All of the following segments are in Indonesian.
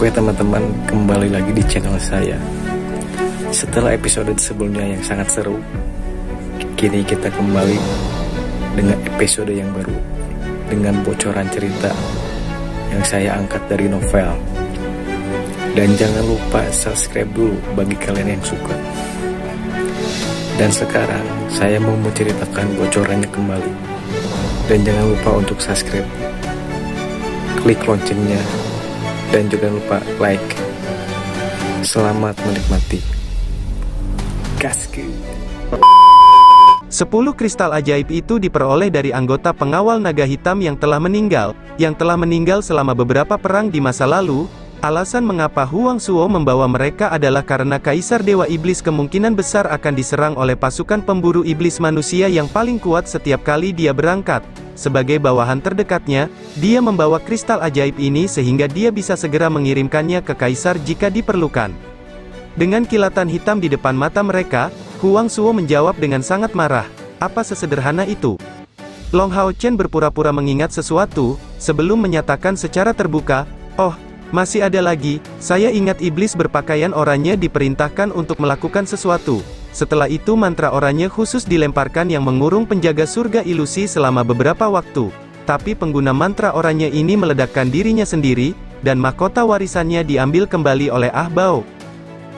Oke teman-teman, kembali lagi di channel saya. Setelah episode sebelumnya yang sangat seru, kini kita kembali dengan episode yang baru, dengan bocoran cerita yang saya angkat dari novel. Dan jangan lupa subscribe dulu bagi kalian yang suka. Dan sekarang saya mau menceritakan bocorannya kembali. Dan jangan lupa untuk subscribe, klik loncengnya, dan jangan lupa like. Selamat menikmati. Gaskeun. 10 kristal ajaib itu diperoleh dari anggota pengawal naga hitam yang telah meninggal selama beberapa perang di masa lalu. Alasan mengapa Huang Shuo membawa mereka adalah karena Kaisar Dewa Iblis kemungkinan besar akan diserang oleh pasukan pemburu iblis manusia yang paling kuat setiap kali dia berangkat. Sebagai bawahan terdekatnya, dia membawa kristal ajaib ini sehingga dia bisa segera mengirimkannya ke Kaisar jika diperlukan. Dengan kilatan hitam di depan mata mereka, Huang Shuo menjawab dengan sangat marah. Apa sesederhana itu? Long Hao Chen berpura-pura mengingat sesuatu, sebelum menyatakan secara terbuka, "Oh, masih ada lagi, saya ingat iblis berpakaian oranye diperintahkan untuk melakukan sesuatu." Setelah itu mantra oranye khusus dilemparkan yang mengurung penjaga surga ilusi selama beberapa waktu. Tapi pengguna mantra oranye ini meledakkan dirinya sendiri, dan mahkota warisannya diambil kembali oleh Ah Bao.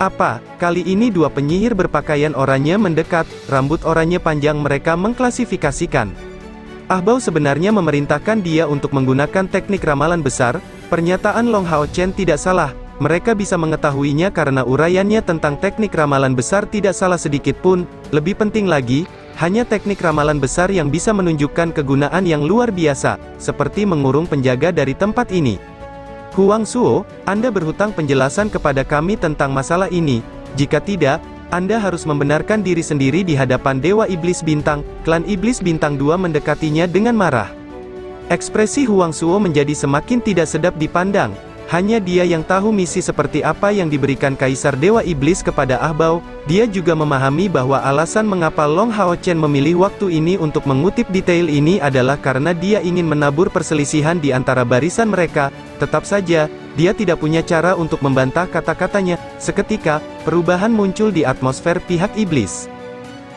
Apa? Kali ini dua penyihir berpakaian oranye mendekat, rambut oranye panjang mereka mengklasifikasikan. Ah Bao sebenarnya memerintahkan dia untuk menggunakan teknik ramalan besar. Pernyataan Long Hao Chen tidak salah. Mereka bisa mengetahuinya karena uraiannya tentang teknik ramalan besar tidak salah sedikit pun. Lebih penting lagi, hanya teknik ramalan besar yang bisa menunjukkan kegunaan yang luar biasa, seperti mengurung penjaga dari tempat ini. Huang Shuo, Anda berhutang penjelasan kepada kami tentang masalah ini. Jika tidak, Anda harus membenarkan diri sendiri di hadapan Dewa Iblis Bintang. Klan Iblis Bintang 2 mendekatinya dengan marah. Ekspresi Huang Shuo menjadi semakin tidak sedap dipandang. Hanya dia yang tahu misi seperti apa yang diberikan Kaisar Dewa Iblis kepada Ah Bao. Dia juga memahami bahwa alasan mengapa Long Hao Chen memilih waktu ini untuk mengutip detail ini adalah karena dia ingin menabur perselisihan di antara barisan mereka. Tetap saja, dia tidak punya cara untuk membantah kata-katanya. Seketika, perubahan muncul di atmosfer pihak iblis.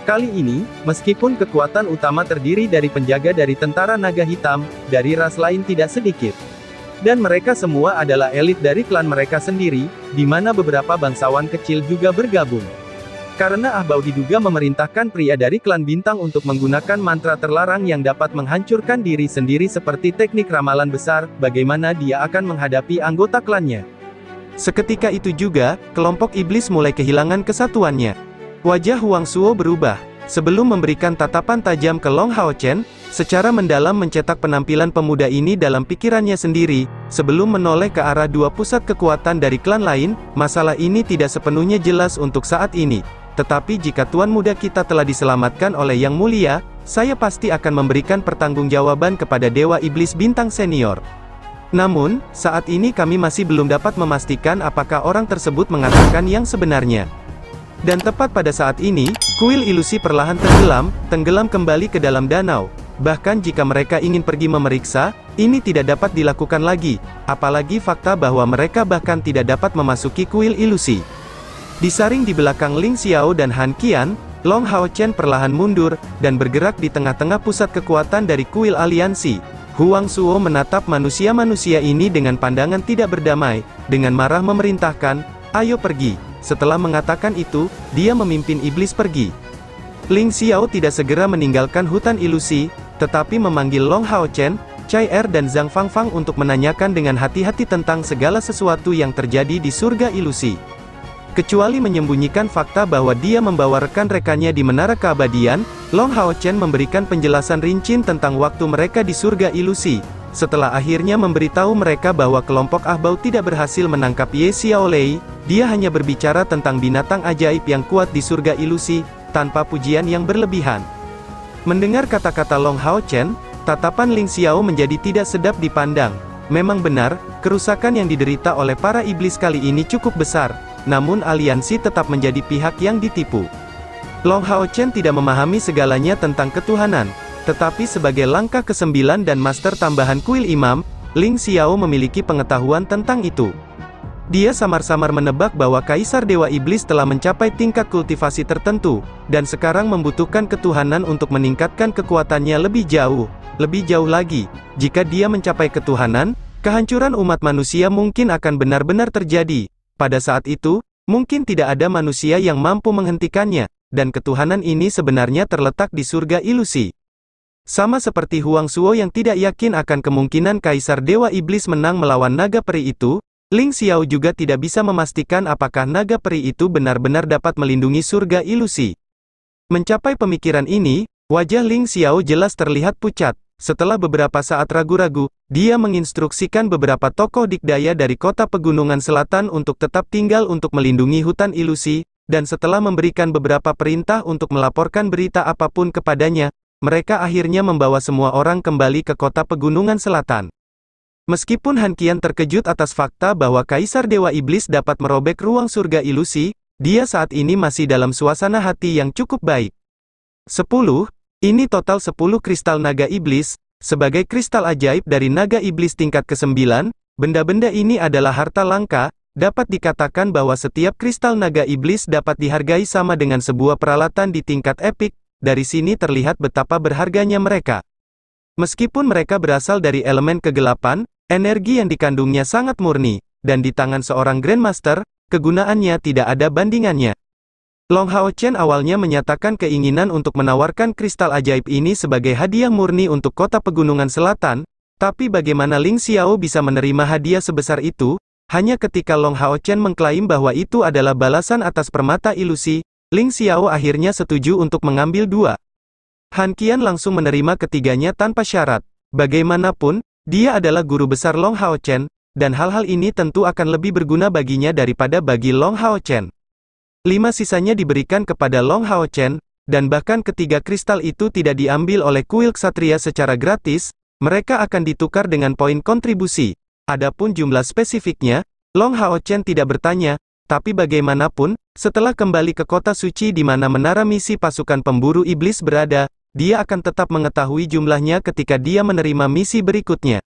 Kali ini, meskipun kekuatan utama terdiri dari penjaga dari tentara naga hitam, dari ras lain tidak sedikit. Dan mereka semua adalah elit dari klan mereka sendiri, di mana beberapa bangsawan kecil juga bergabung. Karena Ah Bao diduga memerintahkan pria dari klan bintang untuk menggunakan mantra terlarang yang dapat menghancurkan diri sendiri seperti teknik ramalan besar, bagaimana dia akan menghadapi anggota klannya. Seketika itu juga, kelompok iblis mulai kehilangan kesatuannya. Wajah Huang Shuo berubah. Sebelum memberikan tatapan tajam ke Long Hao Chen, secara mendalam mencetak penampilan pemuda ini dalam pikirannya sendiri, sebelum menoleh ke arah dua pusat kekuatan dari klan lain. Masalah ini tidak sepenuhnya jelas untuk saat ini. Tetapi jika tuan muda kita telah diselamatkan oleh Yang Mulia, saya pasti akan memberikan pertanggungjawaban kepada Dewa Iblis Bintang Senior. Namun, saat ini kami masih belum dapat memastikan apakah orang tersebut mengatakan yang sebenarnya. Dan tepat pada saat ini, kuil ilusi perlahan tenggelam kembali ke dalam danau. Bahkan jika mereka ingin pergi memeriksa, ini tidak dapat dilakukan lagi, apalagi fakta bahwa mereka bahkan tidak dapat memasuki kuil ilusi. Disaring di belakang Ling Xiao dan Han Qian, Long Hao Chen perlahan mundur, dan bergerak di tengah-tengah pusat kekuatan dari kuil aliansi. Huang Shuo menatap manusia-manusia ini dengan pandangan tidak berdamai, dengan marah memerintahkan, "Ayo pergi." Setelah mengatakan itu, dia memimpin iblis pergi. Ling Xiao tidak segera meninggalkan hutan ilusi, tetapi memanggil Long Hao Chen, Cai Er dan Zhang Fangfang untuk menanyakan dengan hati-hati tentang segala sesuatu yang terjadi di surga ilusi. Kecuali menyembunyikan fakta bahwa dia membawa rekan-rekannya di menara keabadian, Long Hao Chen memberikan penjelasan rinci tentang waktu mereka di surga ilusi. Setelah akhirnya memberitahu mereka bahwa kelompok Ah Bao tidak berhasil menangkap Ye Xiaolei, dia hanya berbicara tentang binatang ajaib yang kuat di surga ilusi, tanpa pujian yang berlebihan. Mendengar kata-kata Long Hao Chen, tatapan Ling Xiao menjadi tidak sedap dipandang. Memang benar, kerusakan yang diderita oleh para iblis kali ini cukup besar, namun aliansi tetap menjadi pihak yang ditipu. Long Hao Chen tidak memahami segalanya tentang ketuhanan. Tetapi sebagai langkah ke-9 dan master tambahan kuil imam, Ling Xiao memiliki pengetahuan tentang itu. Dia samar-samar menebak bahwa Kaisar Dewa Iblis telah mencapai tingkat kultivasi tertentu, dan sekarang membutuhkan ketuhanan untuk meningkatkan kekuatannya lebih jauh lagi. Jika dia mencapai ketuhanan, kehancuran umat manusia mungkin akan benar-benar terjadi. Pada saat itu, mungkin tidak ada manusia yang mampu menghentikannya, dan ketuhanan ini sebenarnya terletak di surga ilusi. Sama seperti Huang Suo yang tidak yakin akan kemungkinan Kaisar Dewa Iblis menang melawan naga peri itu, Ling Xiao juga tidak bisa memastikan apakah naga peri itu benar-benar dapat melindungi surga ilusi. Mencapai pemikiran ini, wajah Ling Xiao jelas terlihat pucat. Setelah beberapa saat ragu-ragu, dia menginstruksikan beberapa tokoh dikdaya dari kota pegunungan selatan untuk tetap tinggal untuk melindungi hutan ilusi, dan setelah memberikan beberapa perintah untuk melaporkan berita apapun kepadanya, mereka akhirnya membawa semua orang kembali ke kota pegunungan selatan. Meskipun Han Qian terkejut atas fakta bahwa Kaisar Dewa Iblis dapat merobek ruang surga ilusi, dia saat ini masih dalam suasana hati yang cukup baik. 10. Ini total 10 kristal naga iblis. Sebagai kristal ajaib dari naga iblis tingkat ke-9, benda-benda ini adalah harta langka. Dapat dikatakan bahwa setiap kristal naga iblis dapat dihargai sama dengan sebuah peralatan di tingkat epik. Dari sini terlihat betapa berharganya mereka. Meskipun mereka berasal dari elemen kegelapan, energi yang dikandungnya sangat murni, dan di tangan seorang Grandmaster, kegunaannya tidak ada bandingannya. Long Hao Chen awalnya menyatakan keinginan untuk menawarkan kristal ajaib ini sebagai hadiah murni untuk kota pegunungan selatan, tapi bagaimana Ling Xiao bisa menerima hadiah sebesar itu? Hanya ketika Long Hao Chen mengklaim bahwa itu adalah balasan atas permata ilusi, Ling Xiao akhirnya setuju untuk mengambil dua. Han Qian langsung menerima ketiganya tanpa syarat. Bagaimanapun, dia adalah guru besar Long Hao Chen, dan hal-hal ini tentu akan lebih berguna baginya daripada bagi Long Hao Chen. 5 sisanya diberikan kepada Long Hao Chen, dan bahkan ketiga kristal itu tidak diambil oleh kuil ksatria secara gratis, mereka akan ditukar dengan poin kontribusi. Adapun jumlah spesifiknya, Long Hao Chen tidak bertanya, tapi bagaimanapun, setelah kembali ke kota suci di mana menara misi pasukan pemburu iblis berada, dia akan tetap mengetahui jumlahnya ketika dia menerima misi berikutnya.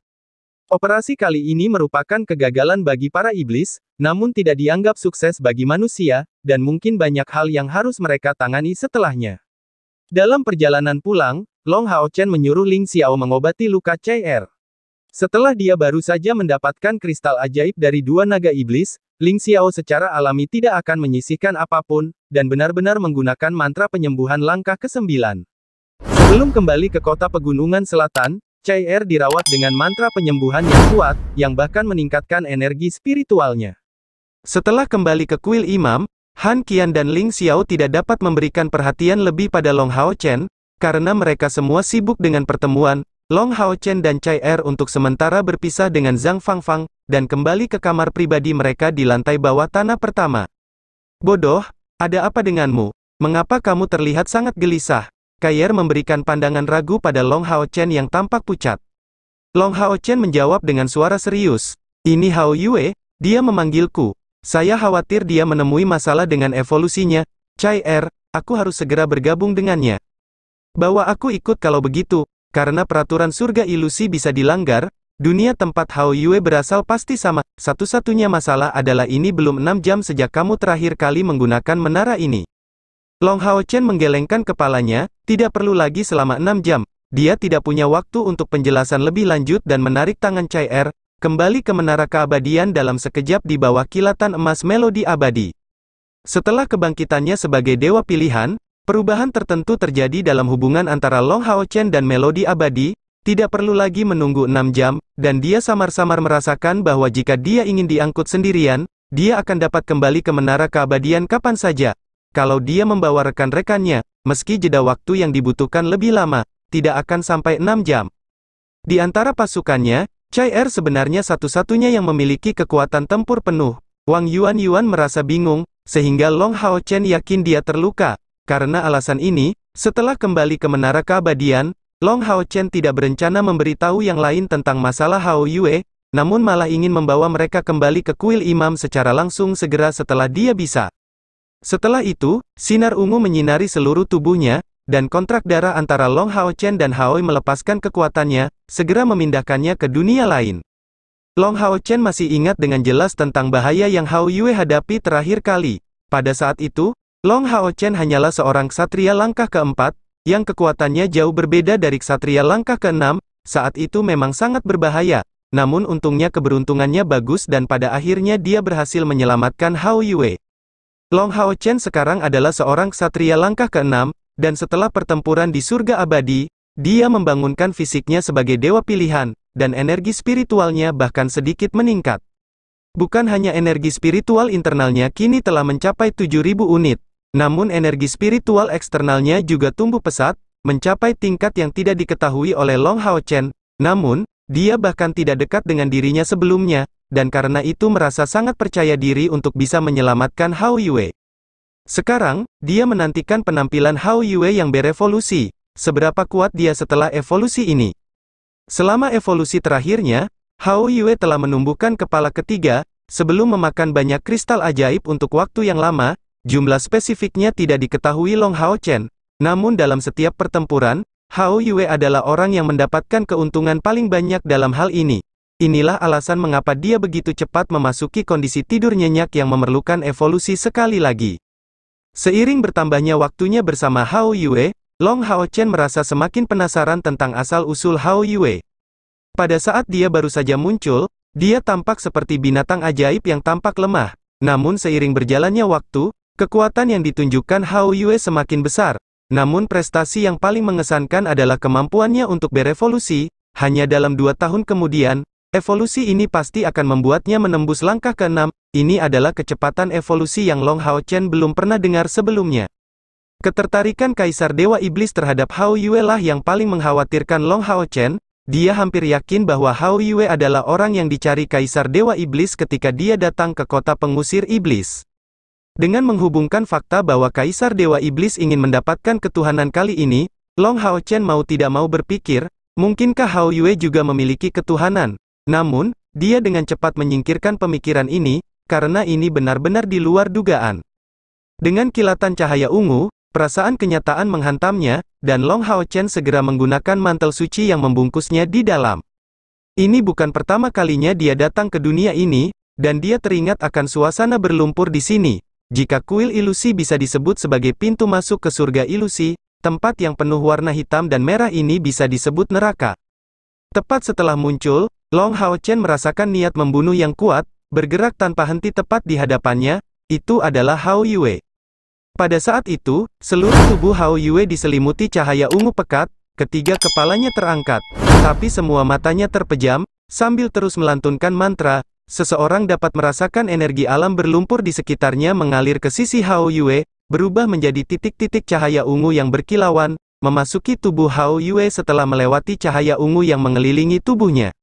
Operasi kali ini merupakan kegagalan bagi para iblis, namun tidak dianggap sukses bagi manusia, dan mungkin banyak hal yang harus mereka tangani setelahnya. Dalam perjalanan pulang, Long Hao Chen menyuruh Ling Xiao mengobati luka Chai. Setelah dia baru saja mendapatkan kristal ajaib dari dua naga iblis, Ling Xiao secara alami tidak akan menyisihkan apapun, dan benar-benar menggunakan mantra penyembuhan langkah ke-9. Sebelum kembali ke kota pegunungan selatan, Chai dirawat dengan mantra penyembuhan yang kuat, yang bahkan meningkatkan energi spiritualnya. Setelah kembali ke kuil imam, Han Qian dan Ling Xiao tidak dapat memberikan perhatian lebih pada Long Hao Chen, karena mereka semua sibuk dengan pertemuan. Long Hao Chen dan Chai untuk sementara berpisah dengan Zhang Fangfang, dan kembali ke kamar pribadi mereka di lantai bawah tanah pertama. Bodoh, ada apa denganmu? Mengapa kamu terlihat sangat gelisah? Chai memberikan pandangan ragu pada Long Hao Chen yang tampak pucat. Long Hao Chen menjawab dengan suara serius. Ini Hao Yue, dia memanggilku. Saya khawatir dia menemui masalah dengan evolusinya. Chai, aku harus segera bergabung dengannya. Bawa aku ikut kalau begitu. Karena peraturan surga ilusi bisa dilanggar, dunia tempat Hao Yue berasal pasti sama. Satu-satunya masalah adalah ini belum 6 jam sejak kamu terakhir kali menggunakan menara ini. Long Hao Chen menggelengkan kepalanya, tidak perlu lagi selama 6 jam. Dia tidak punya waktu untuk penjelasan lebih lanjut dan menarik tangan Chai kembali ke menara keabadian dalam sekejap di bawah kilatan emas melodi abadi. Setelah kebangkitannya sebagai dewa pilihan, perubahan tertentu terjadi dalam hubungan antara Long Hao Chen dan melodi abadi, tidak perlu lagi menunggu 6 jam, dan dia samar-samar merasakan bahwa jika dia ingin diangkut sendirian, dia akan dapat kembali ke menara keabadian kapan saja. Kalau dia membawa rekan-rekannya, meski jeda waktu yang dibutuhkan lebih lama, tidak akan sampai 6 jam. Di antara pasukannya, Chai sebenarnya satu-satunya yang memiliki kekuatan tempur penuh. Wang Yuan merasa bingung, sehingga Long Hao Chen yakin dia terluka. Karena alasan ini, setelah kembali ke menara keabadian, Long Hao Chen tidak berencana memberitahu yang lain tentang masalah Hao Yue, namun malah ingin membawa mereka kembali ke kuil imam secara langsung segera setelah dia bisa. Setelah itu, sinar ungu menyinari seluruh tubuhnya, dan kontrak darah antara Long Hao Chen dan Hao Yue melepaskan kekuatannya, segera memindahkannya ke dunia lain. Long Hao Chen masih ingat dengan jelas tentang bahaya yang Hao Yue hadapi terakhir kali. Pada saat itu, Long Hao Chen hanyalah seorang ksatria langkah keempat, yang kekuatannya jauh berbeda dari ksatria langkah keenam. Saat itu memang sangat berbahaya, namun untungnya keberuntungannya bagus dan pada akhirnya dia berhasil menyelamatkan Hao Yue. Long Hao Chen sekarang adalah seorang ksatria langkah keenam, dan setelah pertempuran di surga abadi, dia membangunkan fisiknya sebagai dewa pilihan, dan energi spiritualnya bahkan sedikit meningkat. Bukan hanya energi spiritual internalnya kini telah mencapai 7.000 unit, namun energi spiritual eksternalnya juga tumbuh pesat, mencapai tingkat yang tidak diketahui oleh Long Hao Chen. Namun, dia bahkan tidak dekat dengan dirinya sebelumnya, dan karena itu merasa sangat percaya diri untuk bisa menyelamatkan Hao Yue. Sekarang, dia menantikan penampilan Hao Yue yang berevolusi. Seberapa kuat dia setelah evolusi ini? Selama evolusi terakhirnya, Hao Yue telah menumbuhkan kepala ketiga, sebelum memakan banyak kristal ajaib untuk waktu yang lama. Jumlah spesifiknya tidak diketahui Long Hao Chen. Namun dalam setiap pertempuran, Hao Yue adalah orang yang mendapatkan keuntungan paling banyak dalam hal ini. Inilah alasan mengapa dia begitu cepat memasuki kondisi tidur nyenyak yang memerlukan evolusi sekali lagi. Seiring bertambahnya waktunya bersama Hao Yue, Long Hao Chen merasa semakin penasaran tentang asal-usul Hao Yue. Pada saat dia baru saja muncul, dia tampak seperti binatang ajaib yang tampak lemah. Namun seiring berjalannya waktu, kekuatan yang ditunjukkan Hao Yue semakin besar. Namun prestasi yang paling mengesankan adalah kemampuannya untuk berevolusi. Hanya dalam 2 tahun kemudian, evolusi ini pasti akan membuatnya menembus langkah ke-6. Ini adalah kecepatan evolusi yang Long Hao Chen belum pernah dengar sebelumnya. Ketertarikan Kaisar Dewa Iblis terhadap Hao Yue lah yang paling mengkhawatirkan Long Hao Chen. Dia hampir yakin bahwa Hao Yue adalah orang yang dicari Kaisar Dewa Iblis ketika dia datang ke kota pengusir iblis. Dengan menghubungkan fakta bahwa Kaisar Dewa Iblis ingin mendapatkan ketuhanan kali ini, Long Hao Chen mau tidak mau berpikir, mungkinkah Hao Yue juga memiliki ketuhanan? Namun, dia dengan cepat menyingkirkan pemikiran ini, karena ini benar-benar di luar dugaan. Dengan kilatan cahaya ungu, perasaan kenyataan menghantamnya, dan Long Hao Chen segera menggunakan mantel suci yang membungkusnya di dalam. Ini bukan pertama kalinya dia datang ke dunia ini, dan dia teringat akan suasana berlumpur di sini. Jika kuil ilusi bisa disebut sebagai pintu masuk ke surga ilusi, tempat yang penuh warna hitam dan merah ini bisa disebut neraka. Tepat setelah muncul, Long Hao Chen merasakan niat membunuh yang kuat, bergerak tanpa henti tepat di hadapannya. Itu adalah Hao Yue. Pada saat itu, seluruh tubuh Hao Yue diselimuti cahaya ungu pekat, ketiga kepalanya terangkat, tapi semua matanya terpejam. Sambil terus melantunkan mantra, seseorang dapat merasakan energi alam berlumpur di sekitarnya mengalir ke sisi Hao Yue, berubah menjadi titik-titik cahaya ungu yang berkilauan, memasuki tubuh Hao Yue setelah melewati cahaya ungu yang mengelilingi tubuhnya.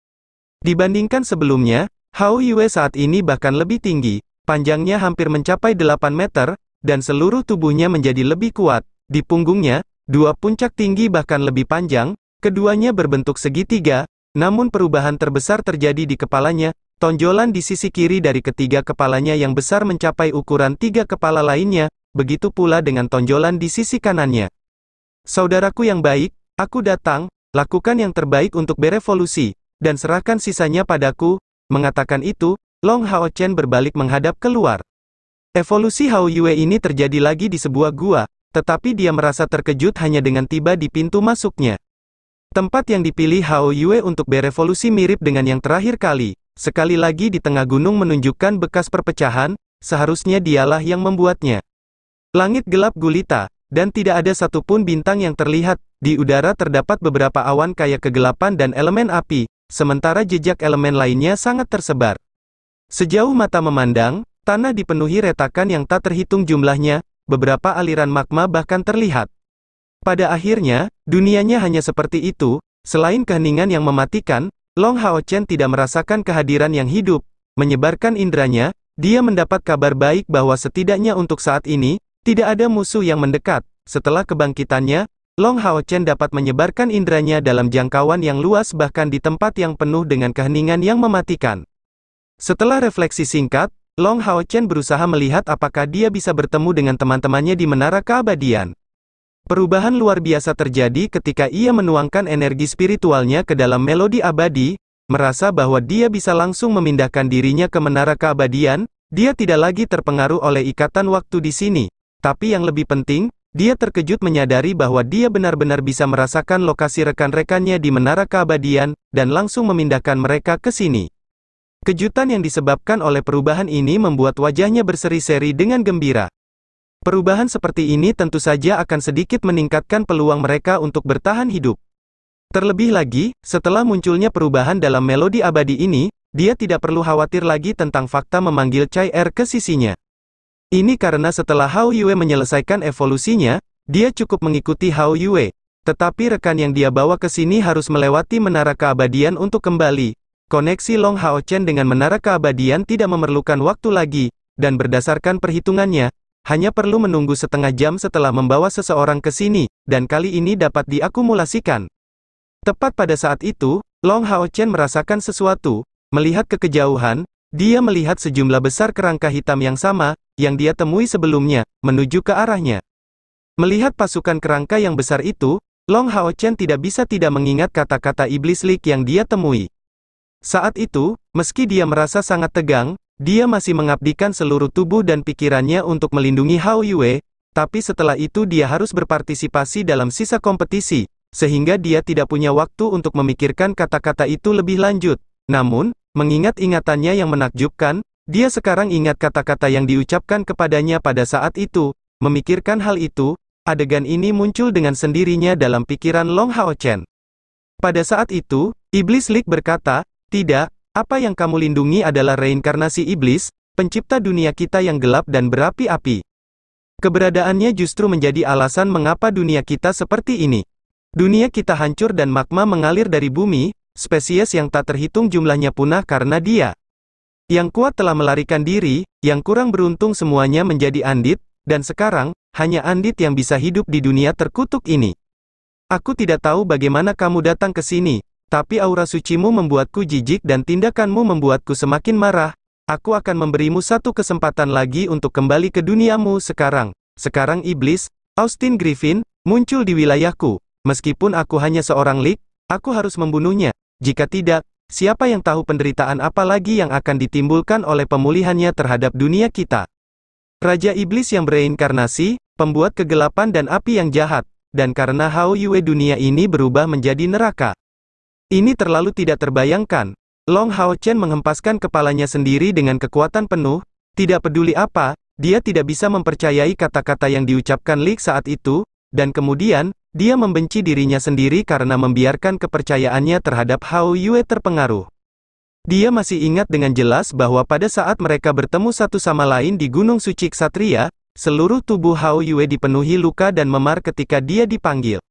Dibandingkan sebelumnya, Hao Yue saat ini bahkan lebih tinggi, panjangnya hampir mencapai 8 meter, dan seluruh tubuhnya menjadi lebih kuat. Di punggungnya, 2 puncak tinggi bahkan lebih panjang, keduanya berbentuk segitiga, namun perubahan terbesar terjadi di kepalanya. Tonjolan di sisi kiri dari ketiga kepalanya yang besar mencapai ukuran 3 kepala lainnya, begitu pula dengan tonjolan di sisi kanannya. Saudaraku yang baik, aku datang, lakukan yang terbaik untuk berevolusi, dan serahkan sisanya padaku. Mengatakan itu, Long Hao Chen berbalik menghadap keluar. Evolusi Hao Yue ini terjadi lagi di sebuah gua, tetapi dia merasa terkejut hanya dengan tiba di pintu masuknya. Tempat yang dipilih Hao Yue untuk berevolusi mirip dengan yang terakhir kali. Sekali lagi di tengah gunung menunjukkan bekas perpecahan, seharusnya dialah yang membuatnya. Langit gelap gulita, dan tidak ada satupun bintang yang terlihat. Di udara terdapat beberapa awan kaya kegelapan dan elemen api, sementara jejak elemen lainnya sangat tersebar. Sejauh mata memandang, tanah dipenuhi retakan yang tak terhitung jumlahnya, beberapa aliran magma bahkan terlihat. Pada akhirnya, dunianya hanya seperti itu. Selain keheningan yang mematikan, Long Hao Chen tidak merasakan kehadiran yang hidup. Menyebarkan indranya, dia mendapat kabar baik bahwa setidaknya untuk saat ini, tidak ada musuh yang mendekat. Setelah kebangkitannya, Long Hao Chen dapat menyebarkan indranya dalam jangkauan yang luas bahkan di tempat yang penuh dengan keheningan yang mematikan. Setelah refleksi singkat, Long Hao Chen berusaha melihat apakah dia bisa bertemu dengan teman-temannya di Menara Keabadian. Perubahan luar biasa terjadi ketika ia menuangkan energi spiritualnya ke dalam melodi abadi. merasa bahwa dia bisa langsung memindahkan dirinya ke menara keabadian. Dia tidak lagi terpengaruh oleh ikatan waktu di sini. Tapi yang lebih penting, dia terkejut menyadari bahwa dia benar-benar bisa merasakan lokasi rekan-rekannya di menara keabadian, dan langsung memindahkan mereka ke sini. Kejutan yang disebabkan oleh perubahan ini membuat wajahnya berseri-seri dengan gembira. Perubahan seperti ini tentu saja akan sedikit meningkatkan peluang mereka untuk bertahan hidup. Terlebih lagi, setelah munculnya perubahan dalam melodi abadi ini, dia tidak perlu khawatir lagi tentang fakta memanggil Chai Er ke sisinya. Ini karena setelah Hao Yue menyelesaikan evolusinya, dia cukup mengikuti Hao Yue. Tetapi rekan yang dia bawa ke sini harus melewati menara keabadian untuk kembali. Koneksi Long Hao Chen dengan menara keabadian tidak memerlukan waktu lagi, dan berdasarkan perhitungannya, hanya perlu menunggu setengah jam setelah membawa seseorang ke sini, dan kali ini dapat diakumulasikan. Tepat pada saat itu, Long Hao Chen merasakan sesuatu. Melihat ke kejauhan, dia melihat sejumlah besar kerangka hitam yang sama, yang dia temui sebelumnya, menuju ke arahnya. Melihat pasukan kerangka yang besar itu, Long Hao Chen tidak bisa tidak mengingat kata-kata iblis Lik yang dia temui. Saat itu, meski dia merasa sangat tegang, dia masih mengabdikan seluruh tubuh dan pikirannya untuk melindungi Hao Yue, tapi setelah itu dia harus berpartisipasi dalam sisa kompetisi, sehingga dia tidak punya waktu untuk memikirkan kata-kata itu lebih lanjut. Namun, mengingat ingatannya yang menakjubkan, dia sekarang ingat kata-kata yang diucapkan kepadanya pada saat itu. Memikirkan hal itu, adegan ini muncul dengan sendirinya dalam pikiran Long Hao Chen. Pada saat itu, Iblis Lik berkata, "Tidak, apa yang kamu lindungi adalah reinkarnasi iblis, pencipta dunia kita yang gelap dan berapi-api. Keberadaannya justru menjadi alasan mengapa dunia kita seperti ini. Dunia kita hancur dan magma mengalir dari bumi, spesies yang tak terhitung jumlahnya punah karena dia. Yang kuat telah melarikan diri, yang kurang beruntung semuanya menjadi andit, dan sekarang, hanya andit yang bisa hidup di dunia terkutuk ini. Aku tidak tahu bagaimana kamu datang ke sini, tapi aura sucimu membuatku jijik dan tindakanmu membuatku semakin marah. Aku akan memberimu satu kesempatan lagi untuk kembali ke duniamu sekarang. Sekarang iblis, Austin Griffin, muncul di wilayahku. Meskipun aku hanya seorang Lik, aku harus membunuhnya. Jika tidak, siapa yang tahu penderitaan apa lagi yang akan ditimbulkan oleh pemulihannya terhadap dunia kita. Raja Iblis yang bereinkarnasi, pembuat kegelapan dan api yang jahat, dan karena Hao Yue dunia ini berubah menjadi neraka. Ini terlalu tidak terbayangkan. Long Hao Chen menghempaskan kepalanya sendiri dengan kekuatan penuh, tidak peduli apa, dia tidak bisa mempercayai kata-kata yang diucapkan Lik saat itu, dan kemudian, dia membenci dirinya sendiri karena membiarkan kepercayaannya terhadap Hao Yue terpengaruh. Dia masih ingat dengan jelas bahwa pada saat mereka bertemu satu sama lain di Gunung Suci Ksatria, seluruh tubuh Hao Yue dipenuhi luka dan memar ketika dia dipanggil.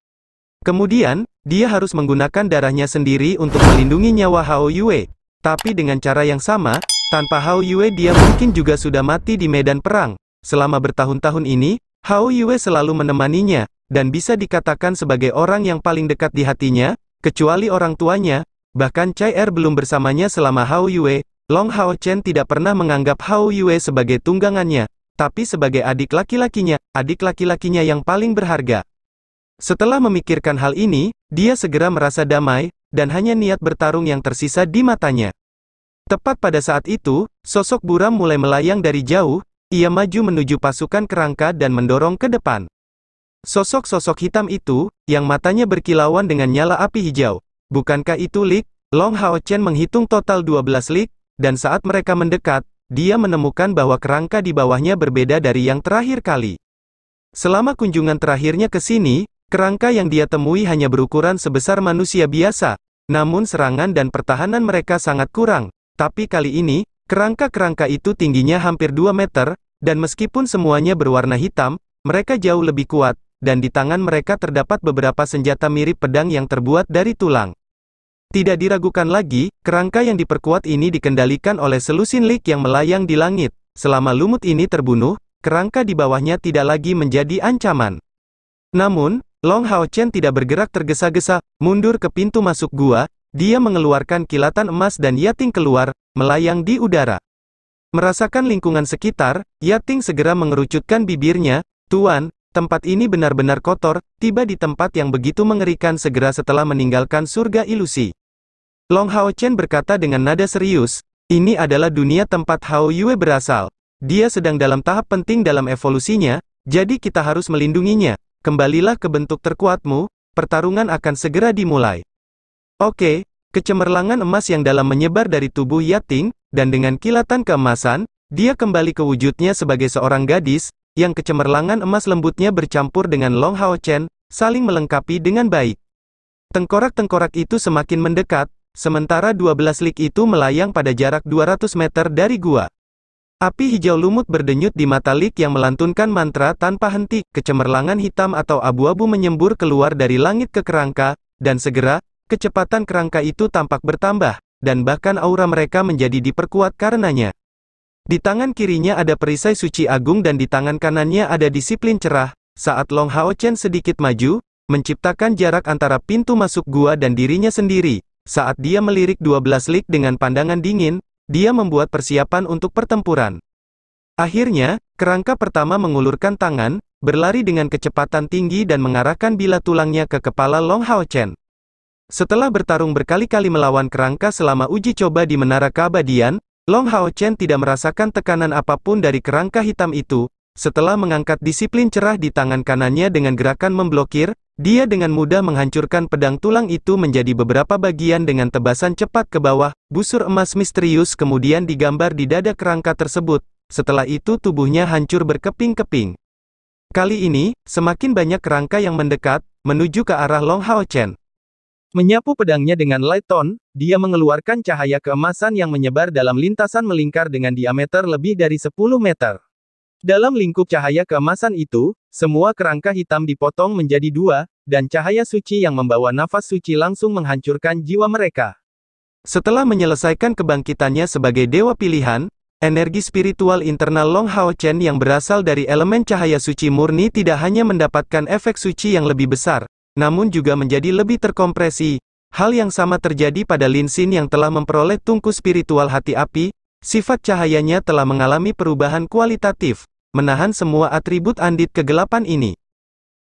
Kemudian, dia harus menggunakan darahnya sendiri untuk melindungi nyawa Hao Yue. Tapi dengan cara yang sama, tanpa Hao Yue dia mungkin juga sudah mati di medan perang. Selama bertahun-tahun ini, Hao Yue selalu menemaninya, dan bisa dikatakan sebagai orang yang paling dekat di hatinya, kecuali orang tuanya. Bahkan Chai Er belum bersamanya selama Hao Yue. Long Hao Chen tidak pernah menganggap Hao Yue sebagai tunggangannya, tapi sebagai adik laki-lakinya yang paling berharga. Setelah memikirkan hal ini, dia segera merasa damai, dan hanya niat bertarung yang tersisa di matanya. Tepat pada saat itu, sosok buram mulai melayang dari jauh, ia maju menuju pasukan kerangka dan mendorong ke depan. Sosok-sosok hitam itu, yang matanya berkilauan dengan nyala api hijau. Bukankah itu Lik? Long Hao Chen menghitung total 12 Lik, dan saat mereka mendekat, dia menemukan bahwa kerangka di bawahnya berbeda dari yang terakhir kali. Selama kunjungan terakhirnya ke sini, kerangka yang dia temui hanya berukuran sebesar manusia biasa, namun serangan dan pertahanan mereka sangat kurang. Tapi kali ini, kerangka-kerangka itu tingginya hampir 2 meter, dan meskipun semuanya berwarna hitam, mereka jauh lebih kuat. Dan di tangan mereka terdapat beberapa senjata mirip pedang yang terbuat dari tulang. Tidak diragukan lagi, kerangka yang diperkuat ini dikendalikan oleh selusin Lik yang melayang di langit. Selama lumut ini terbunuh, kerangka di bawahnya tidak lagi menjadi ancaman. Namun, Long Hao Chen tidak bergerak tergesa-gesa, mundur ke pintu masuk gua, dia mengeluarkan kilatan emas dan Yating keluar, melayang di udara. Merasakan lingkungan sekitar, Yating segera mengerucutkan bibirnya, "Tuan, tempat ini benar-benar kotor." Tiba di tempat yang begitu mengerikan segera setelah meninggalkan surga ilusi. Long Hao Chen berkata dengan nada serius, ini adalah dunia tempat Hao Yue berasal. Dia sedang dalam tahap penting dalam evolusinya, jadi kita harus melindunginya. Kembalilah ke bentuk terkuatmu, pertarungan akan segera dimulai. Oke, kecemerlangan emas yang dalam menyebar dari tubuh Yating, dan dengan kilatan keemasan, dia kembali ke wujudnya sebagai seorang gadis, yang kecemerlangan emas lembutnya bercampur dengan Long Hao Chen, saling melengkapi dengan baik. Tengkorak-tengkorak itu semakin mendekat, sementara 12 lik itu melayang pada jarak 200 meter dari gua. Api hijau lumut berdenyut di mata lik yang melantunkan mantra tanpa henti, kecemerlangan hitam atau abu-abu menyembur keluar dari langit ke kerangka, dan segera, kecepatan kerangka itu tampak bertambah, dan bahkan aura mereka menjadi diperkuat karenanya. Di tangan kirinya ada perisai suci agung dan di tangan kanannya ada disiplin cerah. Saat Long Hao Chen sedikit maju, menciptakan jarak antara pintu masuk gua dan dirinya sendiri. Saat dia melirik 12 lik dengan pandangan dingin, dia membuat persiapan untuk pertempuran. Akhirnya, kerangka pertama mengulurkan tangan, berlari dengan kecepatan tinggi dan mengarahkan bilah tulangnya ke kepala Long Hao Chen. Setelah bertarung berkali-kali melawan kerangka selama uji coba di Menara Keabadian, Long Hao Chen tidak merasakan tekanan apapun dari kerangka hitam itu. Setelah mengangkat disiplin cerah di tangan kanannya dengan gerakan memblokir, dia dengan mudah menghancurkan pedang tulang itu menjadi beberapa bagian dengan tebasan cepat ke bawah. Busur emas misterius kemudian digambar di dada kerangka tersebut. Setelah itu tubuhnya hancur berkeping-keping. Kali ini, semakin banyak kerangka yang mendekat, menuju ke arah Long Hao Chen. Menyapu pedangnya dengan light tone, dia mengeluarkan cahaya keemasan yang menyebar dalam lintasan melingkar dengan diameter lebih dari 10 meter. Dalam lingkup cahaya keemasan itu, semua kerangka hitam dipotong menjadi dua, dan cahaya suci yang membawa nafas suci langsung menghancurkan jiwa mereka. Setelah menyelesaikan kebangkitannya sebagai dewa pilihan, energi spiritual internal Long Hao Chen yang berasal dari elemen cahaya suci murni tidak hanya mendapatkan efek suci yang lebih besar, namun juga menjadi lebih terkompresi. Hal yang sama terjadi pada Lin Xin yang telah memperoleh tungku spiritual hati api. Sifat cahayanya telah mengalami perubahan kualitatif, menahan semua atribut andit kegelapan ini.